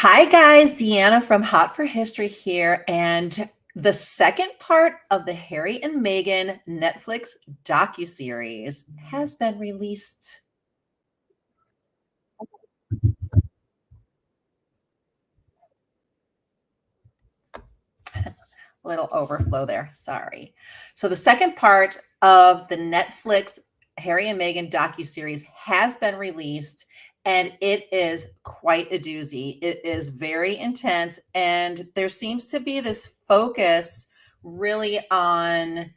Hi, guys. Deanna from Hot for History here. And the second part of the Harry and Meghan Netflix docuseries has been released. Little overflow there. Sorry. So the second part of the Netflix Harry and Meghan docuseries has been released, and it is quite a doozy. It is very intense, and there seems to be this focus really on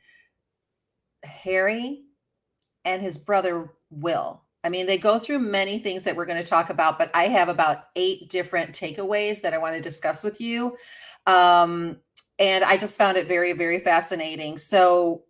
Harry and his brother Will. I mean, they go through many things that we're going to talk about, but I have about 8 different takeaways that I want to discuss with you. Um, and I just found it very, very fascinating. So,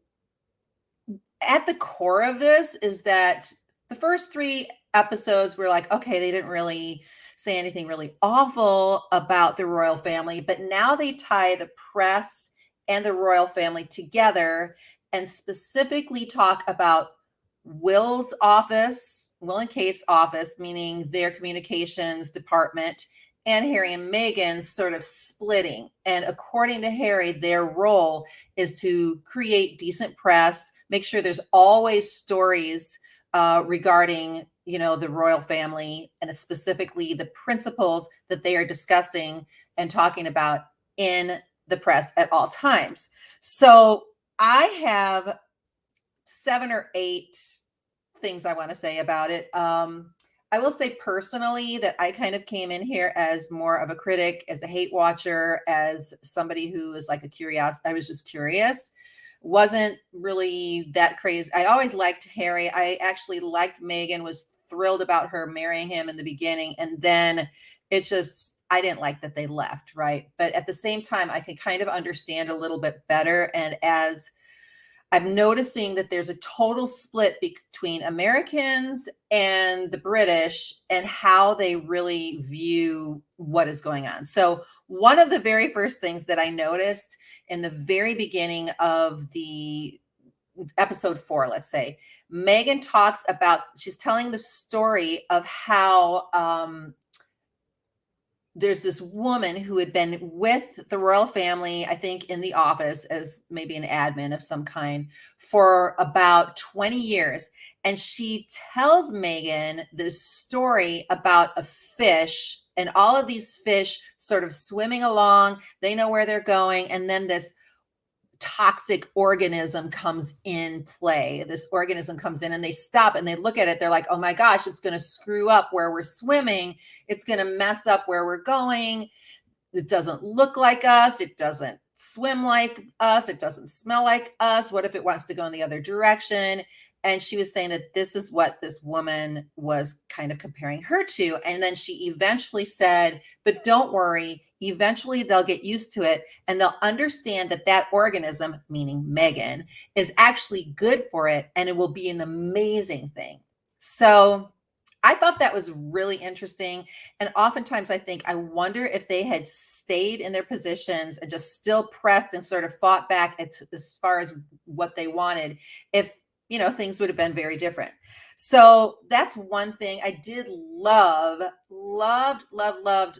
at the core of this is that the first 3 episodes were like, okay, they didn't really say anything really awful about the royal family, but now they tie the press and the royal family together and specifically talk about Will's office, Will and Kate's office, meaning their communications department, and Harry and Meghan's sort of splitting. And according to Harry, their role is to create decent press, make sure there's always stories regarding the royal family and specifically the principles that they are discussing and talking about in the press at all times. So I have 7 or 8 things I want to say about it. I will say personally that I kind of came in here as more of a critic, as a hate watcher, as somebody who is like a curious. I was just curious. Wasn't really that crazy. I always liked Harry. I actually liked Meghan, was thrilled about her marrying him in the beginning. And then I didn't like that they left, right? But at the same time, I can kind of understand a little bit better. And as I'm noticing that there's a total split between Americans and the British and how they really view what is going on. So, one of the very first things that I noticed in the very beginning of the episode 4, let's say, Meghan talks about, she's telling the story of how there's this woman who had been with the royal family, I think in the office as maybe an admin of some kind for about 20 years. And she tells Meghan this story about a fish and all of these fish sort of swimming along. They know where they're going. And then this toxic organism comes in play. This organism comes in and they stop and they look at it. They're like, oh my gosh, it's going to screw up where we're swimming. It's going to mess up where we're going. It doesn't look like us. It doesn't swim like us. It doesn't smell like us. What if it wants to go in the other direction? And she was saying that this is what this woman was kind of comparing her to. And then she eventually said, but don't worry, eventually they'll get used to it and they'll understand that that organism, meaning Meghan, is actually good for it and it will be an amazing thing. So I thought that was really interesting. And oftentimes I think, I wonder if they had stayed in their positions and just still pressed and sort of fought back as far as what they wanted, if things would have been very different. So that's one thing I did loved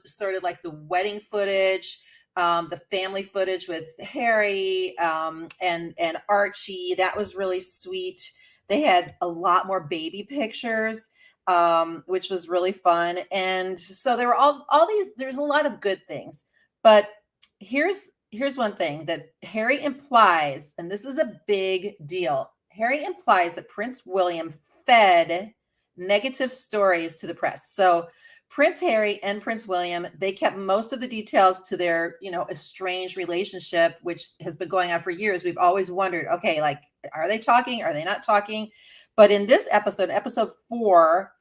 sort of like the wedding footage, the family footage with Harry and Archie. That was really sweet. They had a lot more baby pictures, which was really fun. And so there were all these. There's a lot of good things, but here's one thing that Harry implies, and this is a big deal. Harry implies that Prince William fed negative stories to the press. So Prince Harry and Prince William, they kept most of the details to their, estranged relationship, which has been going on for years. We've always wondered, okay, like, are they talking? Are they not talking? But in this episode 4,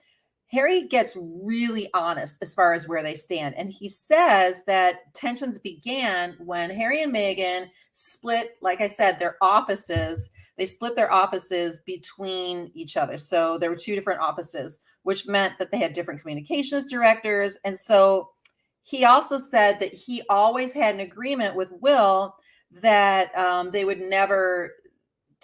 Harry gets really honest as far as where they stand. And he says that tensions began when Harry and Meghan split, like I said, their offices. They split their offices between each other. So there were 2 different offices, which meant that they had different communications directors. And so he also said that he always had an agreement with Will that they would never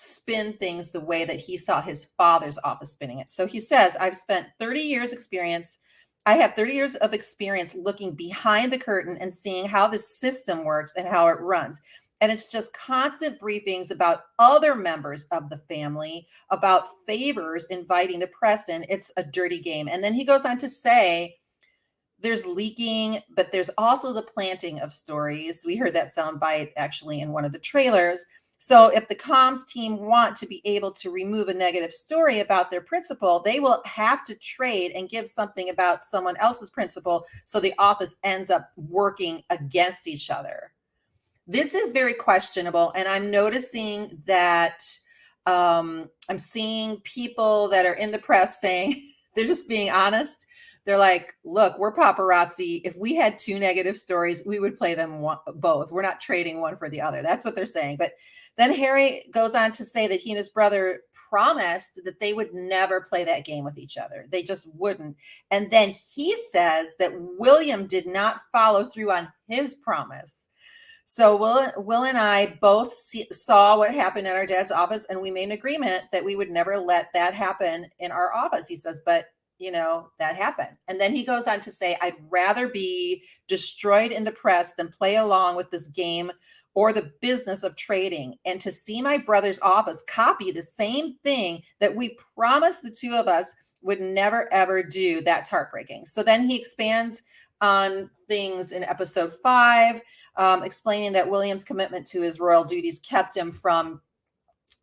spin things the way that he saw his father's office spinning it. So he says, I've spent 30 years experience I have 30 years of experience looking behind the curtain and seeing how the system works and how it runs. And it's just constant briefings about other members of the family, about favors inviting the press in. It's a dirty game. And then he goes on to say, there's leaking, but there's also the planting of stories. We heard that soundbite actually in one of the trailers. So if the comms team want to be able to remove a negative story about their principal, they will have to trade and give something about someone else's principal. So the office ends up working against each other. This is very questionable. And I'm noticing that I'm seeing people that are in the press saying they're just being honest. They're like, look, we're paparazzi. If we had two negative stories, we would play them both. We're not trading one for the other. That's what they're saying. But then Harry goes on to say that he and his brother promised that they would never play that game with each other. They just wouldn't. And then he says that William did not follow through on his promise. So Will and I both saw what happened in our dad's office, and we made an agreement that we would never let that happen in our office. He says, but that happened. And then he goes on to say, I'd rather be destroyed in the press than play along with this game or the business of trading. And to see my brother's office copy the same thing that we promised the two of us would never, ever do, that's heartbreaking. So then he expands on things in episode 5, explaining that William's commitment to his royal duties kept him from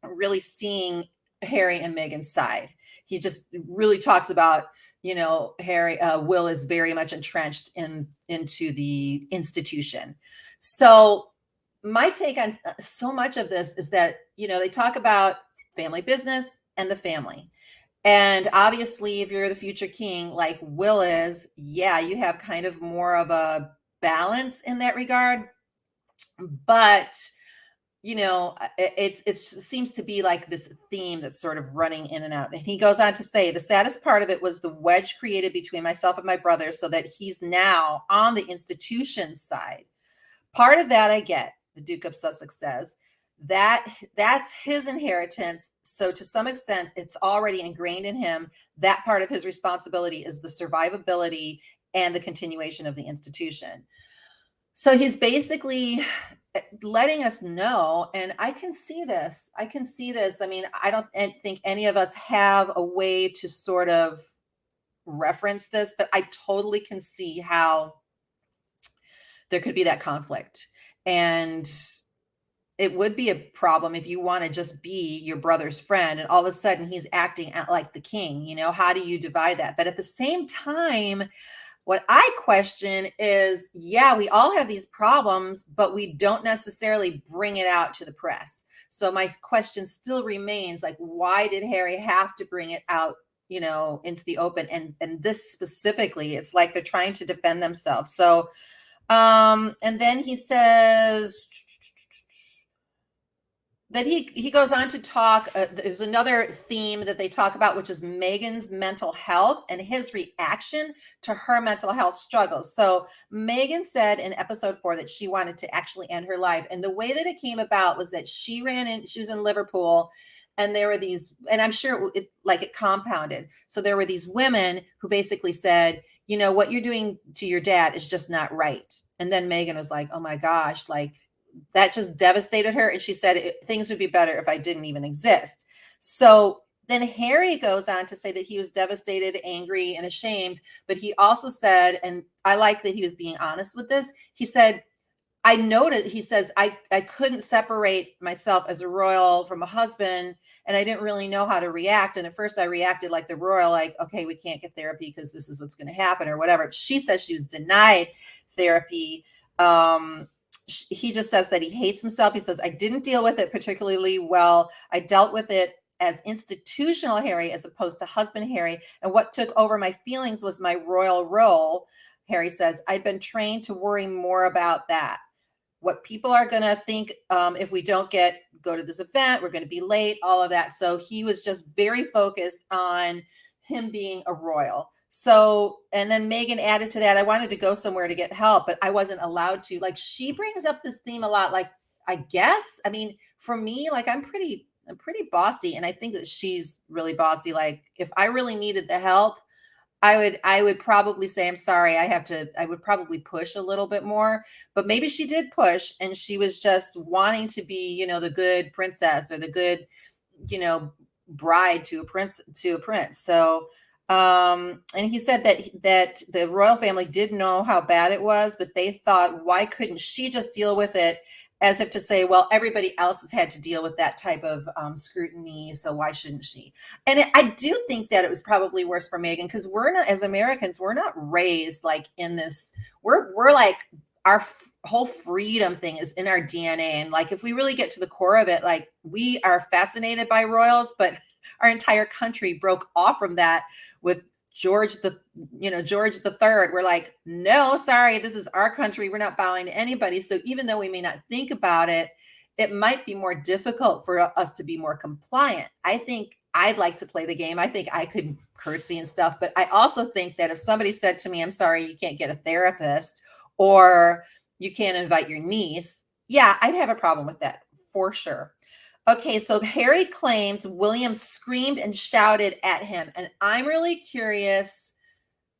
really seeing Harry and Meghan's side. He just really talks about, Will is very much entrenched into the institution. So my take on so much of this is that, they talk about family business and the family. And obviously, if you're the future king, like Will is, yeah, you have kind of more of a balance in that regard. But it seems to be like this theme that's sort of running in and out. And he goes on to say, the saddest part of it was the wedge created between myself and my brother so that he's now on the institution side. Part of that I get, the Duke of Sussex says, that's his inheritance. So to some extent, it's already ingrained in him. That part of his responsibility is the survivability and the continuation of the institution. So he's basically letting us know, and I can see this. I mean, I don't think any of us have a way to sort of reference this, but I totally can see how there could be that conflict. And it would be a problem if you want to just be your brother's friend and all of a sudden he's acting like the king. How do you divide that? But at the same time, what I question is, yeah, we all have these problems, but we don't necessarily bring it out to the press. So my question still remains, like, why did Harry have to bring it out, into the open? And this specifically, it's like they're trying to defend themselves. So, and then he says that he goes on to talk, there's another theme that they talk about, which is Meghan's mental health and his reaction to her mental health struggles. So Meghan said in episode 4 that she wanted to actually end her life. And the way that it came about was that she was in Liverpool, and there were these, and I'm sure it compounded. So there were these women who basically said, what you're doing to your dad is just not right. And then Meghan was like, oh my gosh, like, that just devastated her. And she said things would be better if I didn't even exist. So then Harry goes on to say that he was devastated, angry, and ashamed. But he also said, and I like that he was being honest with this. He said, he says, I couldn't separate myself as a royal from a husband, and I didn't really know how to react. And at first I reacted like the royal, like, okay, we can't get therapy because this is what's going to happen or whatever. She says she was denied therapy. He just says that he hates himself. He says, I didn't deal with it particularly well. I dealt with it as institutional Harry as opposed to husband Harry. And what took over my feelings was my royal role. Harry says, I'd been trained to worry more about that. What people are going to think if we don't go to this event, we're going to be late, all of that. So he was just very focused on him being a royal. So, and then Meghan added to that, I wanted to go somewhere to get help, but I wasn't allowed to. Like, she brings up this theme a lot. Like, I guess, I mean, for me, like, I'm pretty bossy. And I think that she's really bossy. Like, if I really needed the help, I would probably say, "I'm sorry, I would probably push a little bit more," but maybe she did push and she was just wanting to be, the good princess or the good, you know, bride to a prince. So, and he said that the royal family did know how bad it was, but they thought, why couldn't she just deal with it? As if to say, well, everybody else has had to deal with that type of scrutiny, so why shouldn't she? And I do think that it was probably worse for Meghan because we're not, as Americans, we're not raised like in this. We're like our whole freedom thing is in our DNA, and like if we really get to the core of it, like we are fascinated by royals, but our entire country broke off from that with George the Third. We're like, no, sorry, this is our country. We're not bowing to anybody. So even though we may not think about it, it might be more difficult for us to be more compliant. I think I'd like to play the game. I think I could curtsy and stuff, but I also think that if somebody said to me, I'm sorry, you can't get a therapist or you can't invite your niece, yeah, I'd have a problem with that for sure. Okay, so Harry claims William screamed and shouted at him, and I'm really curious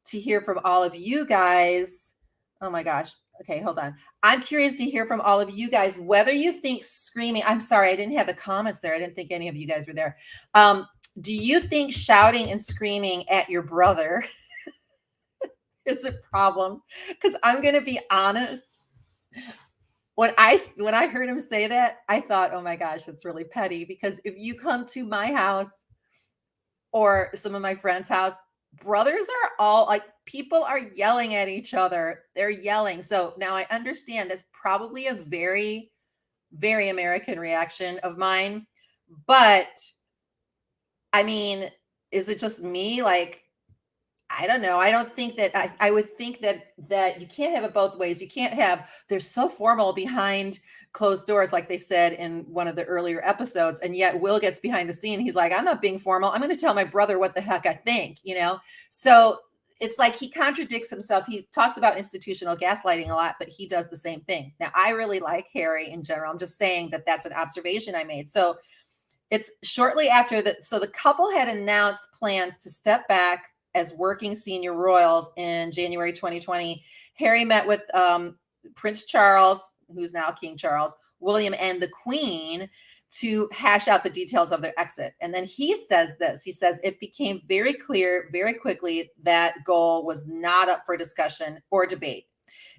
to hear from all of you guys. Oh my gosh. Okay, hold on. I'm curious to hear from all of you guys whether you think screaming, I'm sorry, I didn't have the comments there. I didn't think any of you guys were there. Do you think shouting and screaming at your brother is a problem? Because I'm going to be honest. When I heard him say that, I thought, oh my gosh, that's really petty. Because if you come to my house or some of my friends' house, brothers are all like people are yelling at each other. They're yelling. So now I understand that's probably a very, very American reaction of mine. But I mean, is it just me? Like, I don't know. I don't think that I would think that you can't have it both ways. You can't have they're so formal behind closed doors, like they said in one of the earlier episodes, and yet Will gets behind the scene. He's like, I'm not being formal. I'm going to tell my brother what the heck I think. So it's like he contradicts himself. He talks about institutional gaslighting a lot, but he does the same thing. Now, I really like Harry in general. I'm just saying that that's an observation I made. So it's shortly after that. So the couple had announced plans to step back as working senior royals in January 2020. Harry met with Prince Charles, who's now King Charles, William, and the Queen to hash out the details of their exit. And then he says this, he says, it became very clear very quickly that goal was not up for discussion or debate.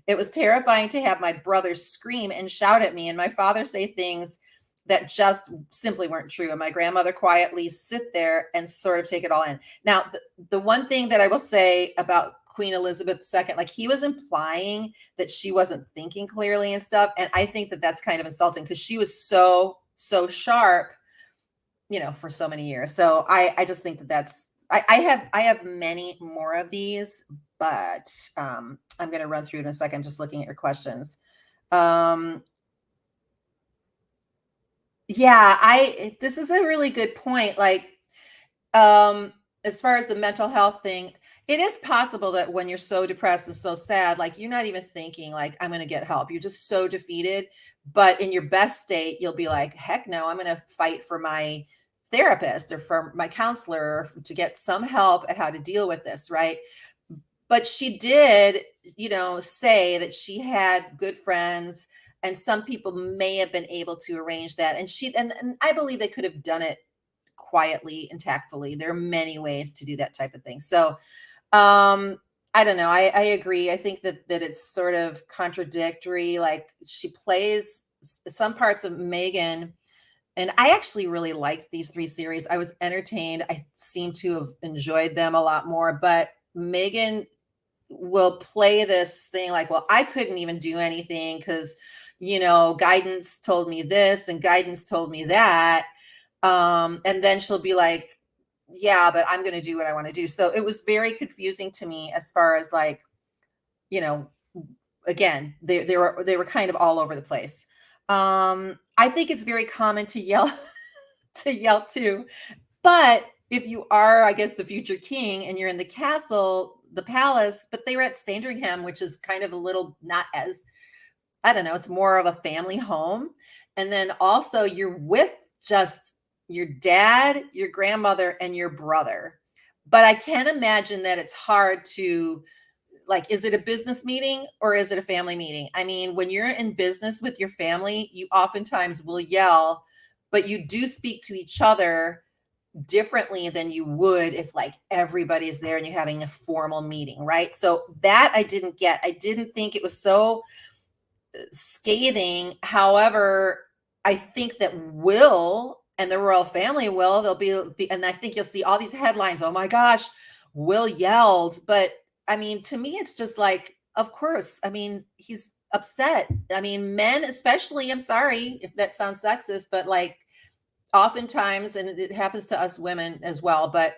It was terrifying to have my brother scream and shout at me and my father say things that just simply weren't true. And my grandmother quietly sit there and sort of take it all in. Now, the one thing that I will say about Queen Elizabeth II, like he was implying that she wasn't thinking clearly and stuff. And I think that that's kind of insulting because she was so sharp, for so many years. So I just think that I have many more of these, but I'm going to run through in a second. I'm just looking at your questions. Yeah, I this is a really good point. Like, as far as the mental health thing, it is possible that when you're so depressed and so sad, like you're not even thinking like I'm going to get help. You're just so defeated. But in your best state, you'll be like, heck no, I'm going to fight for my therapist or for my counselor to get some help at how to deal with this, right? But she did, say that she had good friends and some people may have been able to arrange that. And I believe they could have done it quietly and tactfully. There are many ways to do that type of thing. So I don't know. I agree. I think that it's sort of contradictory. Like she plays some parts of Meghan, and I actually really liked these three series. I was entertained. I seem to have enjoyed them a lot more, but Meghan will play this thing like, well, I couldn't even do anything because, guidance told me this and guidance told me that. And then she'll be like, yeah, but I'm going to do what I want to do. So it was very confusing to me as far as like, you know, again, they were kind of all over the place. I think it's very common to yell to yell too. But if you are, I guess, the future king and you're in the castle, the palace, but they were at Sandringham, which is kind of a little not as, I don't know, it's more of a family home. And then also you're with just your dad, your grandmother, and your brother. But I can imagine that it's hard to, like, is it a business meeting or is it a family meeting? I mean, when you're in business with your family, you oftentimes will yell, but you do speak to each other differently than you would if like everybody's there and you're having a formal meeting, right? So that I didn't get. I didn't think it was so scathing. However, I think that Will and the royal family will, they'll be, and I think you'll see all these headlines. Oh my gosh, Will yelled. But I mean, to me, it's just like, of course, I mean, he's upset. I mean, men, especially, I'm sorry if that sounds sexist, but like oftentimes, and it happens to us women as well, but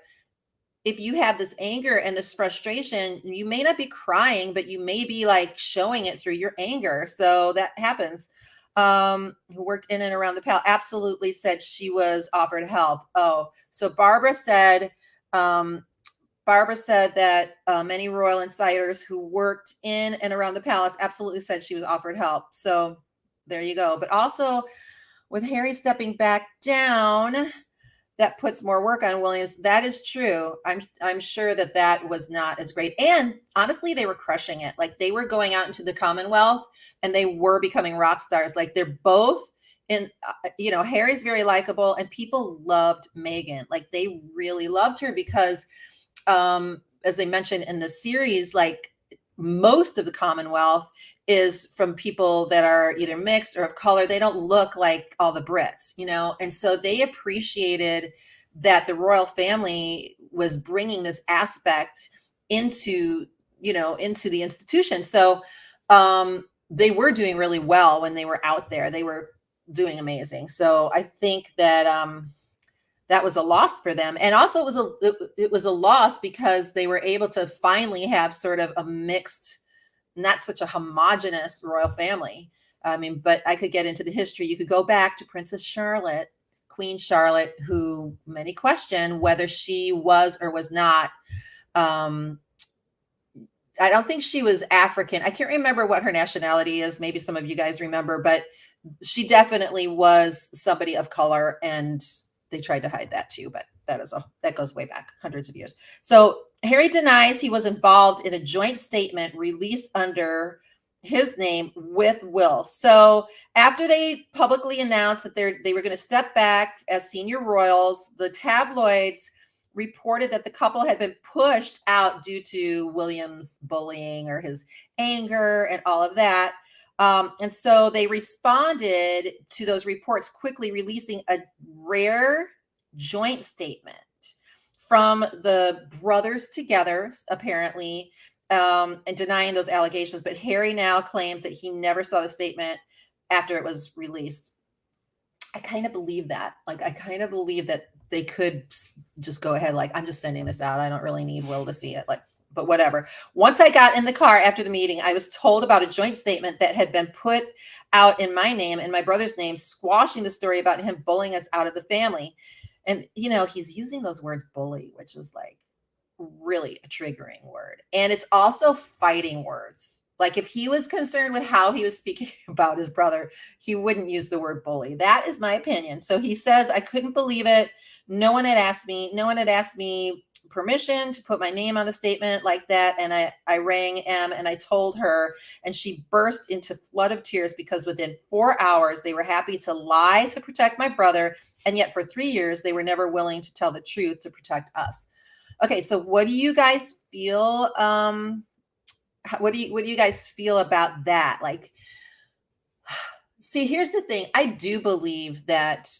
if you have this anger and this frustration, you may not be crying, but you may be like showing it through your anger. So that happens. Who worked in and around the palace absolutely said she was offered help. Oh, so um, Barbara said that many royal insiders who worked in and around the palace absolutely said she was offered help. So there you go. But also with Harry stepping back down, that puts more work on Williams. That is true. I'm sure that that was not as great. And honestly, they were crushing it. Like they were going out into the Commonwealth and they were becoming rock stars. Like they're both in, Harry's very likable and people loved Meghan. Like they really loved her because, as they mentioned in the series, like most of the Commonwealth is from people that are either mixed or of color. They don't look like all the Brits, and so they appreciated that the royal family was bringing this aspect into, into the institution. So they were doing really well when they were out there. They were doing amazing. So I think that that was a loss for them, and also it was a loss because they were able to finally have sort of a mixed, not such a homogenous royal family. I mean, but I could get into the history. You could go back to Princess Charlotte, Queen Charlotte, who many question whether she was or was not. I don't think she was African. I can't remember what her nationality is. Maybe some of you guys remember, but she definitely was somebody of color, and they tried to hide that too. But that goes way back, hundreds of years. So Harry denies he was involved in a joint statement released under his name with Will. So after they publicly announced that they were going to step back as senior royals, the tabloids reported that the couple had been pushed out due to William's bullying or his anger and all of that. And so they responded to those reports, quickly releasing a rare joint statement from the brothers together, apparently, and denying those allegations. But Harry now claims that he never saw the statement after it was released. I kind of believe that. Like, I kind of believe that they could just go ahead, like, I'm just sending this out. I don't really need Will to see it. Like, but whatever. Once I got in the car after the meeting, I was told about a joint statement that had been put out in my name and my brother's name, squashing the story about him bullying us out of the family. And, he's using those words bully, which is like really a triggering word. And it's also fighting words. Like if he was concerned with how he was speaking about his brother, he wouldn't use the word bully. That is my opinion. So he says, I couldn't believe it. No one had asked me permission to put my name on the statement like that. And I rang Em and I told her, and she burst into flood of tears because within 4 hours, they were happy to lie to protect my brother. And yet for 3 years, they were never willing to tell the truth to protect us. Okay. So what do you guys feel? What do you guys feel about that? Like, see, here's the thing. I do believe that,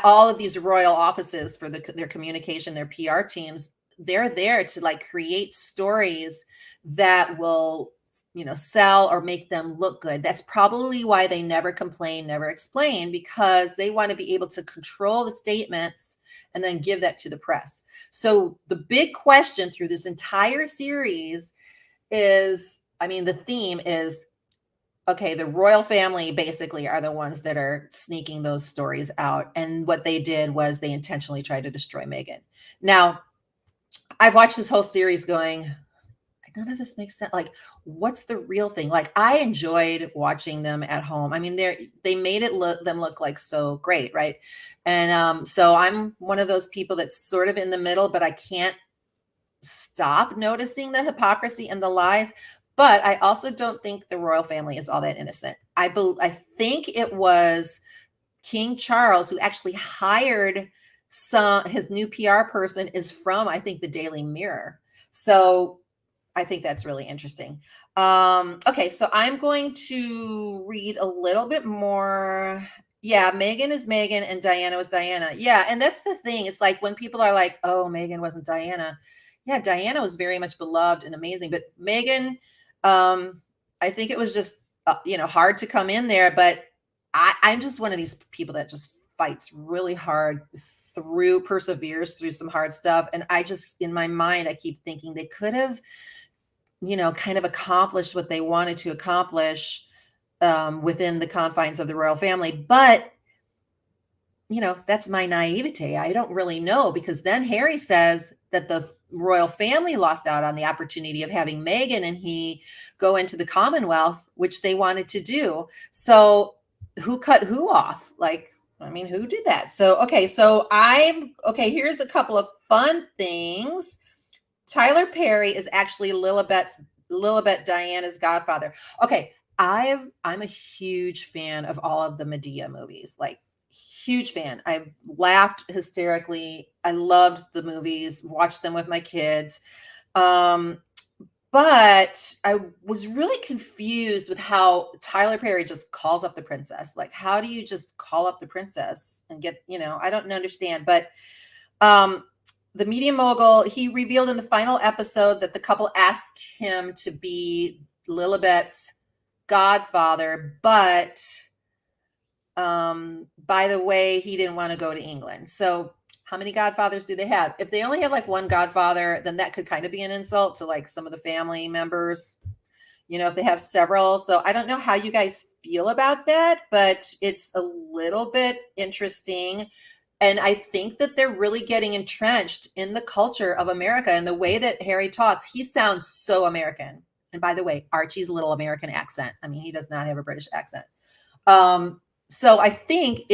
all of these royal offices for their communication, their PR teams, they're there to like create stories that will, sell or make them look good. That's probably why they never complain, never explain, because they want to be able to control the statements and then give that to the press. So the big question through this entire series is, the theme is, okay, the royal family basically are the ones that are sneaking those stories out. And what they did was they intentionally tried to destroy Meghan. Now, I've watched this whole series going, I none of this makes sense. Like, what's the real thing? Like, I enjoyed watching them at home. I mean, they made it look like so great, right? And so I'm one of those people that's sort of in the middle, but I can't stop noticing the hypocrisy and the lies. But I also don't think the royal family is all that innocent. I think it was King Charles who actually hired his new PR person is from, I think, the Daily Mirror. So I think that's really interesting. Okay, so I'm going to read a little bit more. Yeah, Meghan is Meghan and Diana was Diana. Yeah, and that's the thing. It's like when people are like, "Oh, Meghan wasn't Diana." Yeah, Diana was very much beloved and amazing, but Meghan, I think it was just hard to come in there. But I'm just one of these people that just fights really hard perseveres through some hard stuff, and I just in my mind I keep thinking they could have kind of accomplished what they wanted to accomplish within the confines of the royal family. But, that's my naivete. I don't really know because then Harry says that the royal family lost out on the opportunity of having Meghan and he go into the Commonwealth, which they wanted to do. So who cut who off? Like, I mean, who did that? So, okay. So here's a couple of fun things. Tyler Perry is actually Lilibet Diana's godfather. Okay, I'm a huge fan of all of the Medea movies. Like huge fan. I laughed hysterically. I loved the movies, watched them with my kids. But I was really confused with how Tyler Perry just calls up the princess. Like, how do you just call up the princess and get, I don't understand. But the media mogul, he revealed in the final episode that the couple asked him to be Lilibet's godfather, but by the way, he didn't want to go to England. So how many godfathers do they have? If they only have like one godfather, then that could kind of be an insult to like some of the family members, if they have several. So I don't know how you guys feel about that, but it's a little bit interesting. And I think that they're really getting entrenched in the culture of America and the way that Harry talks. He sounds so American. And by the way, Archie's little American accent. I mean, he does not have a British accent. So I think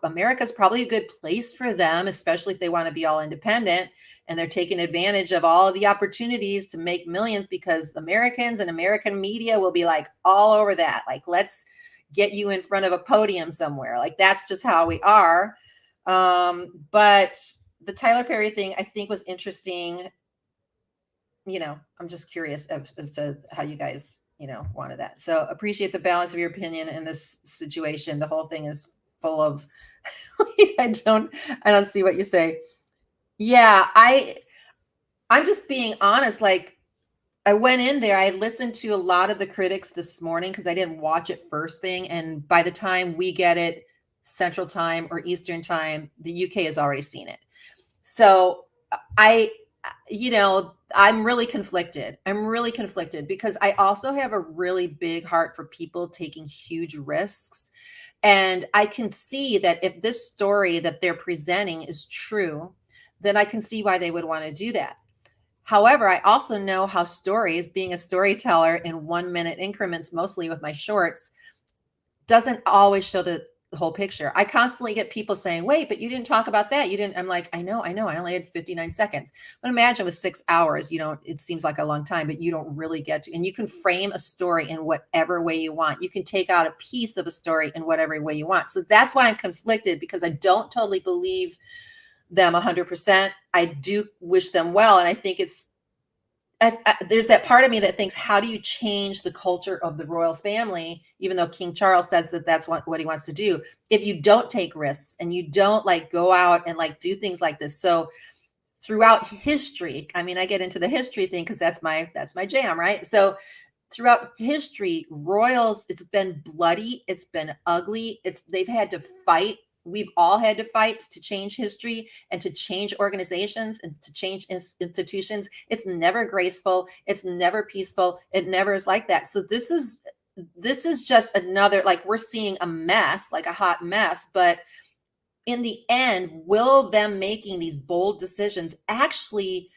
America's probably a good place for them, especially if they want to be all independent and they're taking advantage of all of the opportunities to make millions because Americans and American media will be like all over that. Like, let's get you in front of a podium somewhere. Like, that's just how we are. But the Tyler Perry thing I think was interesting. I'm just curious as to how you guys, wanted that. So appreciate the balance of your opinion in this situation. The whole thing is full of, I don't see what you say. Yeah. I'm just being honest. Like I went in there, I listened to a lot of the critics this morning because I didn't watch it first thing. And by the time we get it Central Time or Eastern Time, the UK has already seen it. So I'm really conflicted. Because I also have a really big heart for people taking huge risks. And I can see that if this story that they're presenting is true, then I can see why they would want to do that. However, I also know how stories, being a storyteller in 1 minute increments, mostly with my shorts, doesn't always show the whole picture. I constantly get people saying, wait, but you didn't talk about that. You didn't. I'm like, I know. I only had 59 seconds. But imagine with 6 hours, it seems like a long time, but you don't really get to. And you can frame a story in whatever way you want. You can take out a piece of a story in whatever way you want. So that's why I'm conflicted because I don't totally believe them 100%. I do wish them well. And I think there's that part of me that thinks, how do you change the culture of the royal family, even though King Charles says that that's what he wants to do, if you don't take risks and you don't like go out and like do things like this. So throughout history, I mean, I get into the history thing because that's my jam, right? So throughout history, royals, it's been bloody, it's been ugly, they've had to fight. We've all had to fight to change history and to change organizations and to change institutions. It's never graceful. It's never peaceful. It never is like that. So this is just another, like we're seeing a mess, like a hot mess, but in the end, will them making these bold decisions actually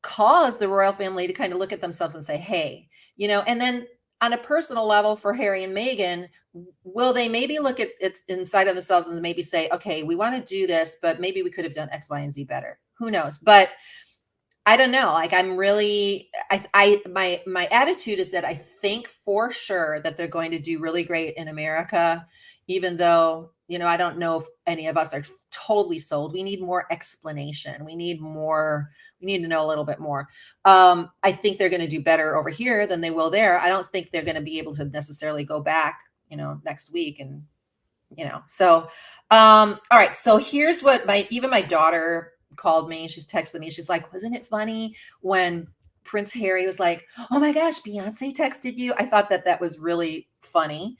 cause the royal family to kind of look at themselves and say, hey, and then on a personal level for Harry and Meghan, will they maybe look at it inside of themselves and maybe say, okay, we want to do this, but maybe we could have done X, Y, and Z better. Who knows? But I don't know. Like I'm really, my attitude is that I think for sure that they're going to do really great in America, even though, I don't know if any of us are totally sold. We need more explanation. We need to know a little bit more. I think they're going to do better over here than they will there. I don't think they're going to be able to necessarily go back, next week and, so, all right. So here's what my daughter called me. She's texted me. She's like, wasn't it funny when Prince Harry was like, oh my gosh, Beyonce texted you? I thought that was really funny.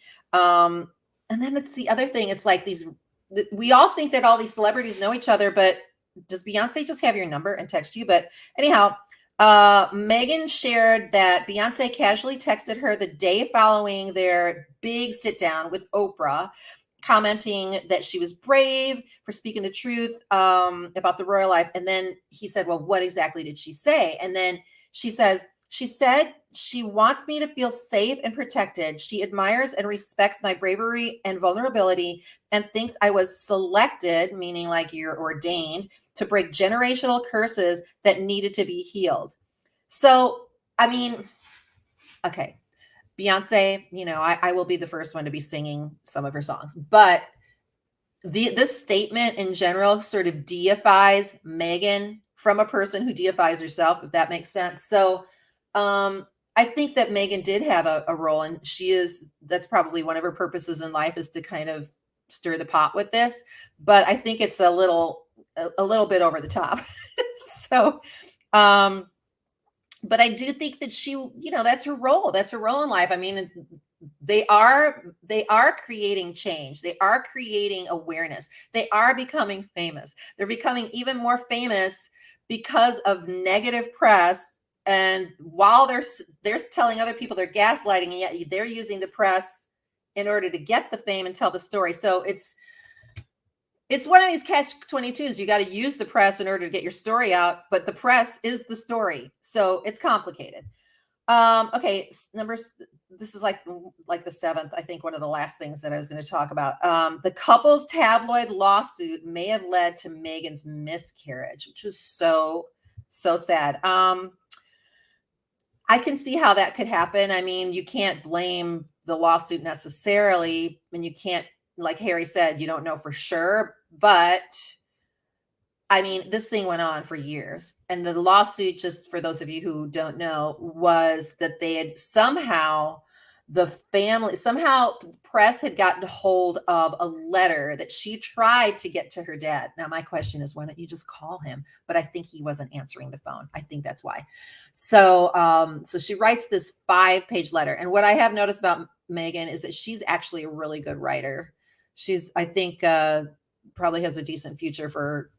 And then it's the other thing. It's like we all think that all these celebrities know each other, but does Beyonce just have your number and text you? But anyhow, Meghan shared that Beyonce casually texted her the day following their big sit down with Oprah, commenting that she was brave for speaking the truth about the royal life. And then he said, well, what exactly did she say? And then she said she wants me to feel safe and protected. She admires and respects my bravery and vulnerability and thinks I was selected, meaning like you're ordained, to break generational curses that needed to be healed. So, I mean, okay. Beyonce, I will be the first one to be singing some of her songs, but this statement in general sort of deifies Meghan from a person who deifies herself, if that makes sense. So, I think that Meghan did have a role, and that's probably one of her purposes in life is to kind of stir the pot with this, but I think it's a little bit over the top. So, but I do think that she, that's her role. That's her role in life. I mean, they are creating change. They are creating awareness. They are becoming famous. They're becoming even more famous because of negative press. And while they're telling other people they're gaslighting, and yet they're using the press in order to get the fame and tell the story. So it's one of these catch-22s. You got to use the press in order to get your story out, but the press is the story. So it's complicated. Okay, this is like the seventh, I think one of the last things that I was going to talk about. The couple's tabloid lawsuit may have led to Meghan's miscarriage, which is so sad. I can see how that could happen. I mean, you can't blame the lawsuit necessarily, and you can't, like Harry said, you don't know for sure, but I mean, this thing went on for years. And the lawsuit, just for those of you who don't know, was that they had somehow the press had gotten hold of a letter that she tried to get to her dad. Now, my question is, why don't you just call him? But I think he wasn't answering the phone. I think that's why. So, so she writes this 5-page letter. And what I have noticed about Meghan is that she's actually a really good writer. I think, probably has a decent future for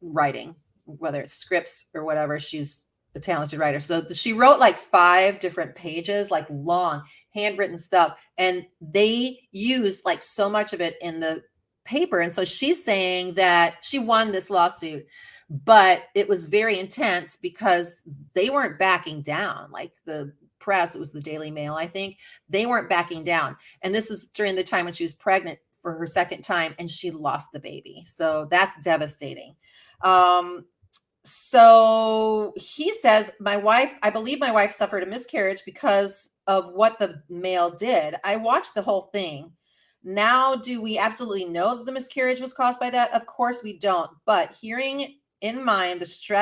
writing, whether it's scripts or whatever. She's a talented writer. So she wrote like 5 different pages, like long handwritten stuff, and they used like so much of it in the paper. And so she's saying that she won this lawsuit, but it was very intense because they weren't backing down. Like the press, it was the Daily Mail, I think, they weren't backing down. And this was during the time when she was pregnant for her second time, and she lost the baby. So that's devastating. So he says, I believe my wife suffered a miscarriage because of what the Mail did. I watched the whole thing. Now, do we absolutely know that the miscarriage was caused by that? Of course we don't. But bearing in mind the stress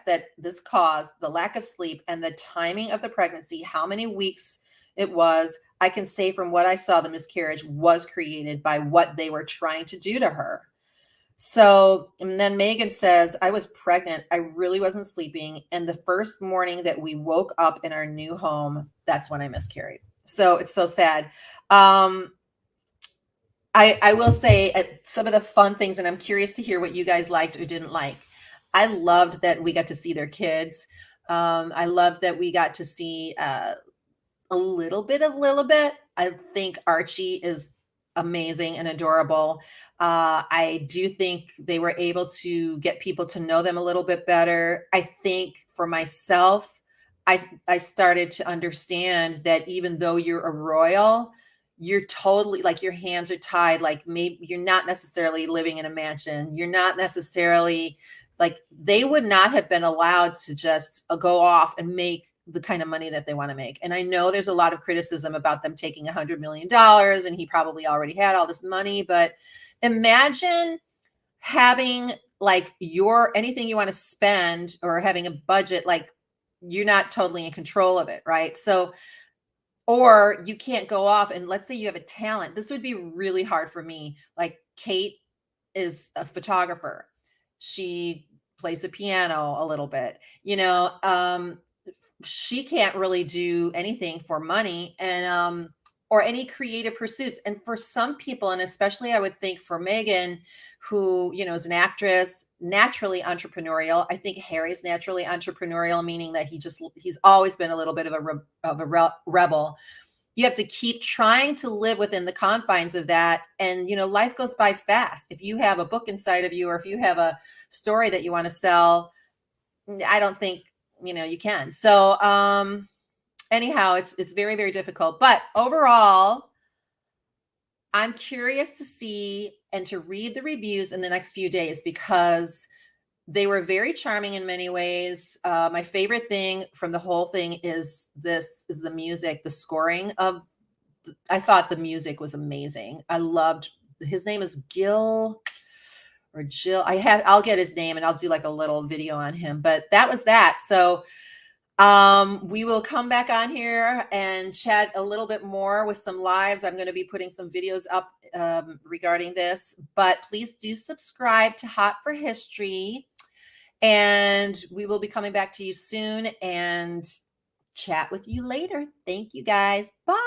that this caused, the lack of sleep, and the timing of the pregnancy, how many weeks it was, I can say from what I saw, the miscarriage was created by what they were trying to do to her. So, and then Meghan says, I was pregnant. I really wasn't sleeping. And the first morning that we woke up in our new home, that's when I miscarried. So it's so sad. I will say some of the fun things, and I'm curious to hear what you guys liked or didn't like. I loved that we got to see their kids. I loved that we got to see a little bit of Lilibet. I think Archie is amazing and adorable. I do think they were able to get people to know them a little bit better. I think for myself, I started to understand that even though you're a royal, you're totally like your hands are tied. Like maybe you're not necessarily living in a mansion. You're not necessarily like they would not have been allowed to just go off and make the kind of money that they want to make. And I know there's a lot of criticism about them taking $100 million, and he probably already had all this money, but imagine having like your anything you want to spend or having a budget, like you're not totally in control of it, right? So, or you can't go off and let's say you have a talent. This would be really hard for me. Like Kate is a photographer. She plays the piano a little bit. She can't really do anything for money and or any creative pursuits. And for some people, and especially I would think for Meghan, who is an actress, naturally entrepreneurial. I think Harry's naturally entrepreneurial, meaning that he's always been a little bit of a rebel. You have to keep trying to live within the confines of that, and life goes by fast. If you have a book inside of you, or if you have a story that you want to sell, I don't think you can. So anyhow, it's very, very difficult. But overall, I'm curious to see and to read the reviews in the next few days because they were very charming in many ways. My favorite thing from the whole thing is the music, the scoring of. I thought the music was amazing. I loved. His name is Gil or Jill. I'll get his name and I'll do like a little video on him. But that was that. So we will come back on here and chat a little bit more with some lives. I'm going to be putting some videos up regarding this, but please do subscribe to Hot for History, and we will be coming back to you soon and chat with you later. Thank you guys. Bye.